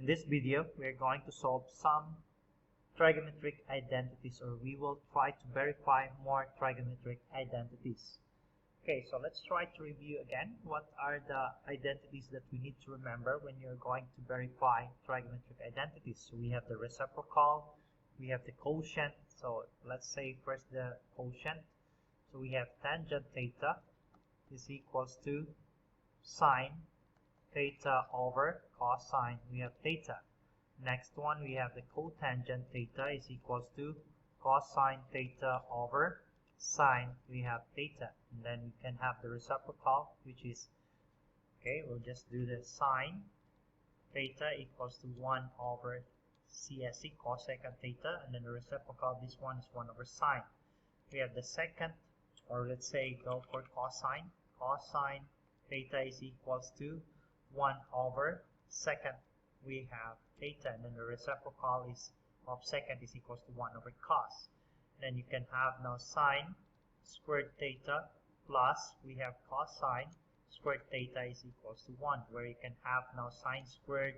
In this video, we are going to solve some trigonometric identities, or we will try to verify more trigonometric identities. Okay, so let's try to review again what are the identities that we need to remember when you're going to verify trigonometric identities. So we have the reciprocal, we have the quotient. So let's say first the quotient. So we have tangent theta is equals to sine theta over cosine, we have theta. Next one, we have the cotangent theta is equals to cosine theta over sine, we have theta. And then we can have the reciprocal, which is, okay, we'll just do the sine theta equals to 1 over CSE, cosecant theta, and then the reciprocal, this one is 1 over sine. We have the second, or let's say go for cosine. Cosine theta is equals to 1 over secant, we have theta, and then the reciprocal is of secant is equals to 1 over cos. Then you can have now sine squared theta plus we have cosine squared theta is equals to 1, where you can have now sine squared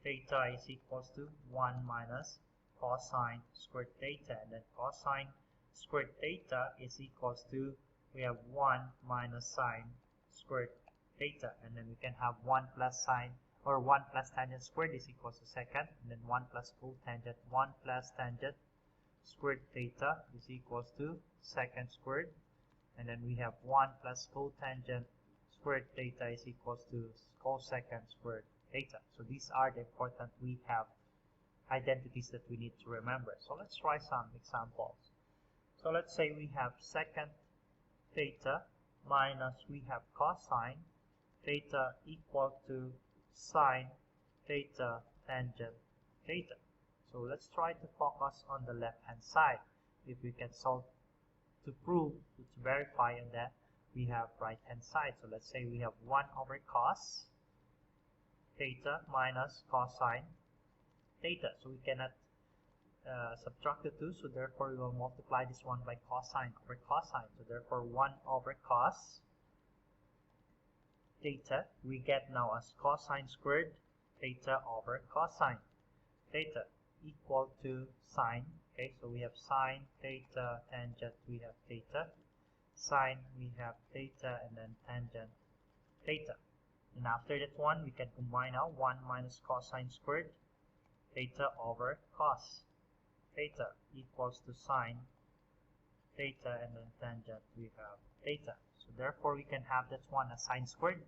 theta is equals to 1 minus cosine squared theta, and then cosine squared theta is equals to, we have 1 minus sine squared theta, and then we can have 1 plus sine, or 1 plus tangent squared is equals to secant, and then 1 plus cotangent, 1 plus tangent squared theta is equals to secant squared, and then we have 1 plus cotangent squared theta is equals to cosecant squared theta. So these are the important, we have identities that we need to remember. So let's try some examples. So let's say we have secant theta minus we have cosine theta equal to sine theta tangent theta. So let's try to focus on the left hand side. If we can solve to prove, to verify on that, we have right hand side. So let's say we have 1 over cos theta minus cosine theta. So we cannot subtract the two, so therefore we will multiply this one by cosine over cosine. So therefore 1 over cos theta we get now as cosine squared theta over cosine theta equal to sine. Okay, so we have sine theta tangent, we have theta, sine we have theta, and then tangent theta. And after that one, we can combine now 1 minus cosine squared theta over cos theta equals to sine theta, and then tangent we have theta. So therefore we can have that one as sine squared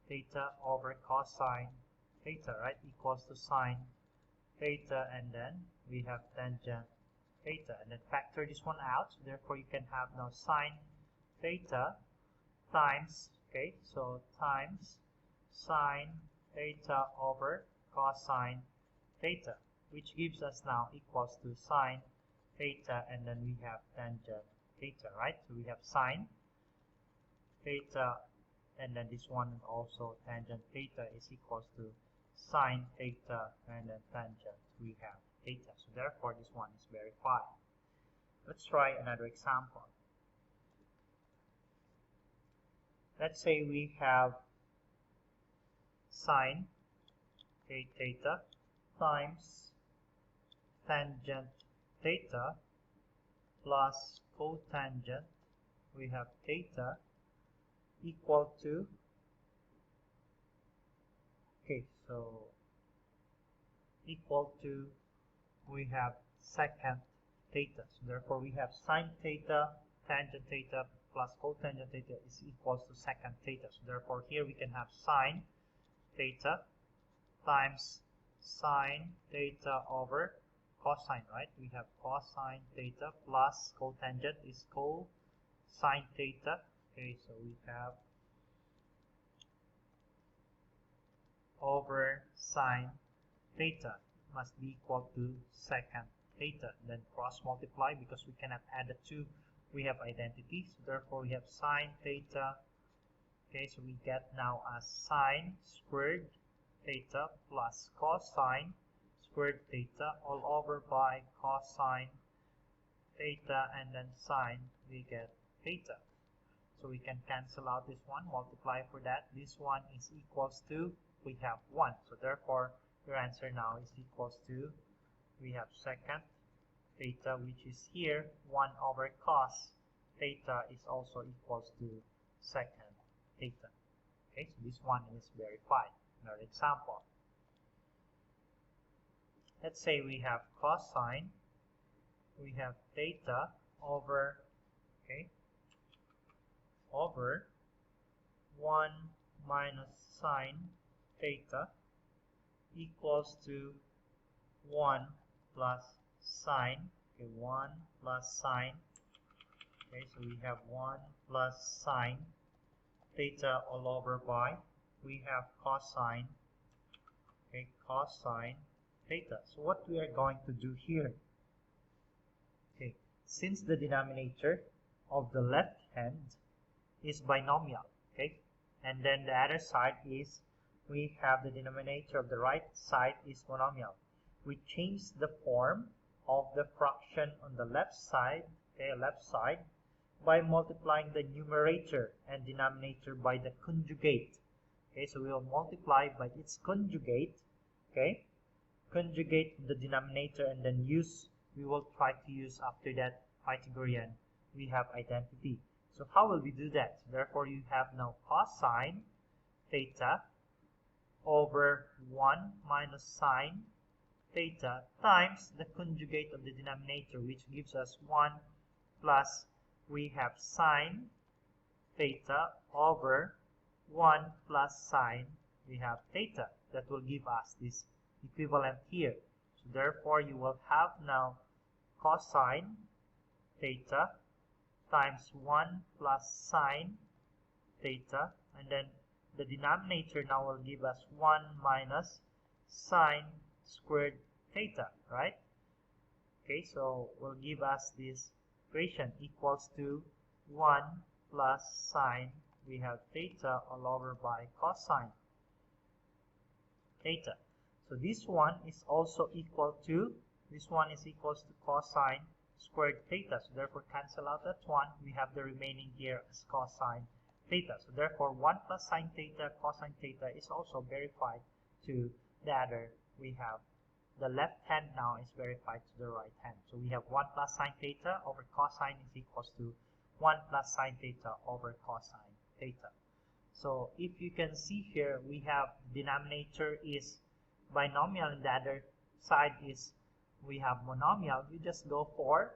theta over cosine theta, right, equals to sine theta, and then we have tangent theta, and then factor this one out. So therefore you can have now sine theta times, okay, so times sine theta over cosine theta, which gives us now equals to sine theta, and then we have tangent theta, right? So we have sine theta, and then this one also tangent theta is equals to sine theta, and then tangent we have theta. So therefore this one is verified. Let's try another example. Let's say we have sine theta times tangent theta plus cotangent we have theta equal to, okay, so equal to we have secant theta. So therefore we have sine theta tangent theta plus cotangent theta is equals to secant theta. So therefore here we can have sine theta times sine theta over cosine, right? We have cosine theta plus cotangent is cosine theta. Okay, so we have over sine theta must be equal to secant theta. Then cross multiply because we cannot add the two. We have identities, so therefore we have sine theta. Okay, so we get now as sine squared theta plus cosine squared theta all over by cosine theta, and then sine we get theta. So we can cancel out this one, multiply for that. This one is equals to we have 1. So therefore, your answer now is equals to, we have secant theta, which is here 1 over cos theta is also equals to secant theta. Okay, so this one is verified. Another example. Let's say we have cosine, we have theta over, over 1 minus sine theta equals to 1 plus sine, 1 plus sine, so we have 1 plus sine theta all over by, we have cosine, cosine theta. So what we are going to do here, since the denominator of the left hand is binomial, and then the other side is, we have the denominator of the right side is monomial. We change the form of the fraction on the left side, by multiplying the numerator and denominator by the conjugate. So we will multiply by its conjugate, conjugate the denominator, and then we will try to use after that Pythagorean, we have identity. So how will we do that? Therefore, you have now cosine theta over 1 minus sine theta times the conjugate of the denominator, which gives us 1 plus, we have sine theta over 1 plus sine, we have theta. That will give us this equivalent here. So therefore, you will have now cosine theta times 1 plus sine theta, and then the denominator now will give us 1 minus sine squared theta, right? So will give us this equation equals to 1 plus sine, we have theta all over by cosine theta. So this one is also equal to, cosine squared theta. So therefore, cancel out that one. We have the remaining here as cosine theta. So therefore, 1 plus sine theta cosine theta is also verified to the other. We have the left hand now is verified to the right hand. So we have 1 plus sine theta over cosine is equals to 1 plus sine theta over cosine theta. So if you can see here, we have denominator is binomial and the other side is, we have monomial. You just go for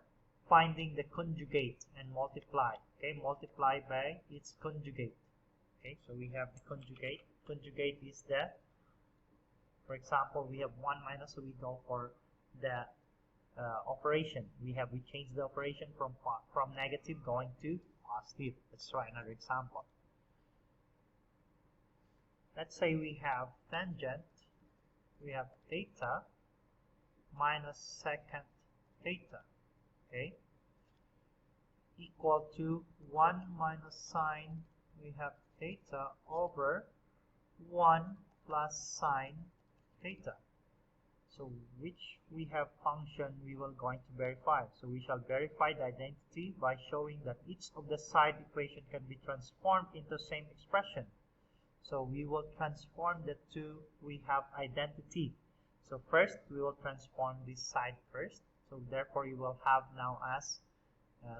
finding the conjugate and multiply. Multiply by its conjugate. So we have the conjugate. Conjugate is the, for example, we have 1 minus, so we go for the operation. We change the operation from negative going to positive. Let's try another example. Let's say we have tangent, we have theta minus secant theta, equal to 1 minus sine, we have theta over 1 plus sine theta. So which we have function we will going to verify. So we shall verify the identity by showing that each of the side equation can be transformed into same expression. So we will transform the two, we have identity. So first we will transform this side first. So therefore you will have now as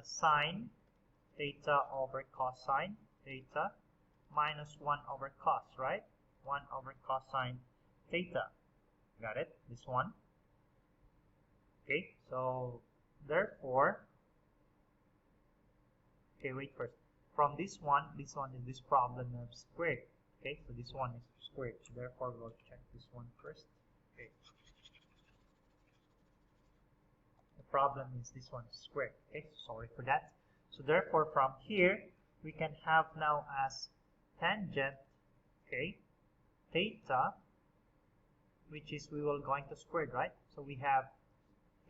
sine theta over cosine theta minus 1 over cos, right? 1 over cosine theta. Got it? This one. So therefore, wait first. From this one is this problem of squared. So this one is squared. So therefore, we'll check this one first. The problem is this one is squared. Sorry for that. So therefore, from here, we can have now as tangent, theta, which is we will going to square it, right? So we have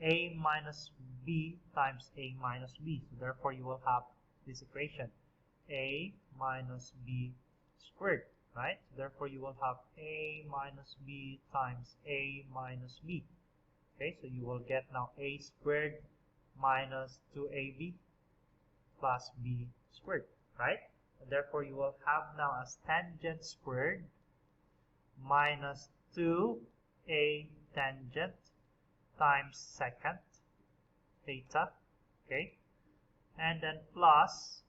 a minus b times a minus b. So therefore, you will have this equation, a minus b squared, right? Therefore, you will have a minus b times a minus b. So you will get now a squared minus 2ab plus b squared, right? And therefore, you will have now as tangent squared minus 2a tangent times secant theta, okay, and then plus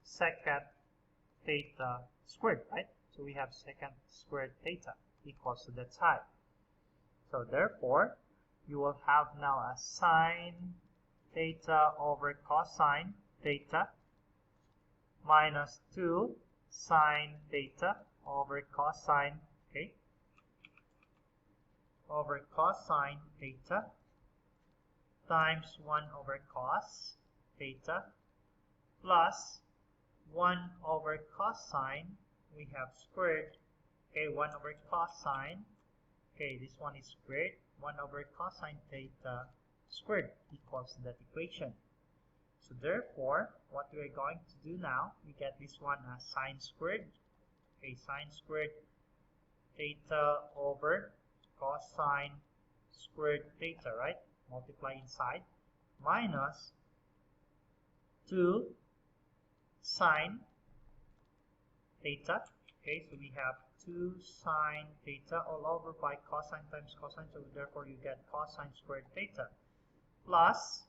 secant theta squared, right? So we have secant squared theta equals to that side. So therefore, you will have now a sine theta over cosine theta minus 2 sine theta over cosine, okay, over cosine theta times 1 over cos theta plus 1 over cosine, we have squared, okay, 1 over cosine, okay, this one is squared, 1 over cosine theta squared equals that equation. So therefore, what we are going to do now, we get this one as sine squared, okay, sine squared theta over cosine squared theta, right? Multiply inside, minus 2 sine theta, okay, so we have 2 sine theta all over by cosine times cosine, so therefore you get cosine squared theta, plus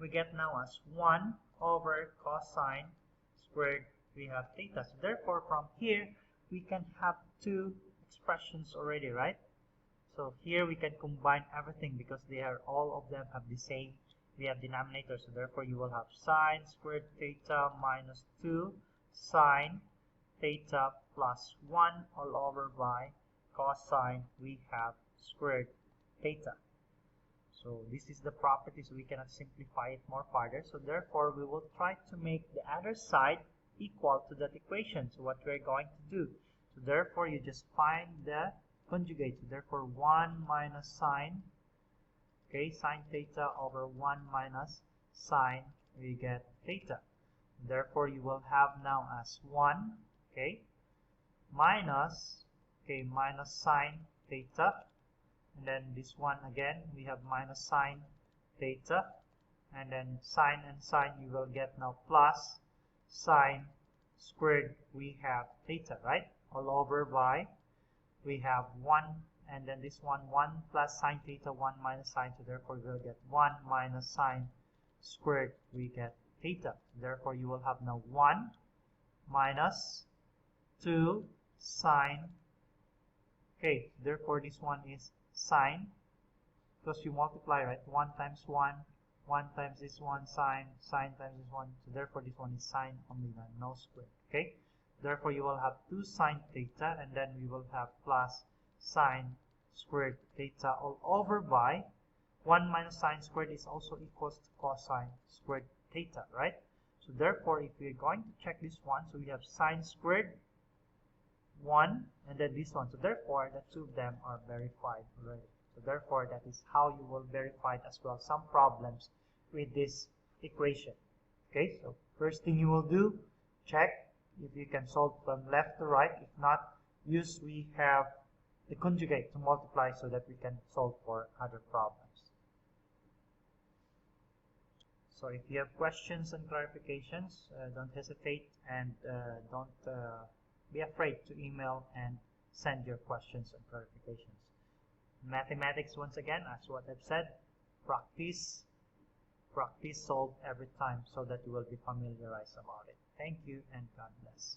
we get now as 1 over cosine squared, we have theta. So therefore from here we can have two expressions already, right? So here we can combine everything because they are all of them have the same, we have denominator, so therefore you will have sine squared theta minus 2 sine theta plus 1 all over by cosine, we have squared theta. So this is the property, so we cannot simplify it more further. So therefore we will try to make the other side equal to that equation. So what we're going to do, so therefore you just find the conjugate. So therefore 1 minus sine, okay, sine theta over 1 minus sine, we get theta. Therefore you will have now as 1, okay, minus, okay, minus sine theta, and then this one again we have minus sine theta, and then sine and sine you will get now plus sine squared, we have theta, right, all over by, we have 1, and then this one 1 plus sine theta, 1 minus sine, so therefore we will get 1 minus sine squared, we get theta. Therefore you will have now 1 minus 2 sine, okay, therefore this one is sine, because you multiply, right, 1 times 1, 1 times this one sine, sine times this one, so therefore this one is sine only, no square, okay. Therefore you will have 2 sine theta, and then we will have plus sine squared theta all over by 1 minus sine squared is also equals to cosine squared theta, right? So therefore if we are going to check this one, so we have sine squared 1 and then this one, so therefore the two of them are verified already. So therefore that is how you will verify as well some problems with this equation. Okay, so first thing you will do, check if you can solve from left to right. If not, use we have the conjugate to multiply so that we can solve for other problems. So if you have questions and clarifications, don't hesitate, and don't be afraid to email and send your questions and clarifications. Mathematics, once again, as what I've said, practice, solve every time so that you will be familiarized about it. Thank you and God bless.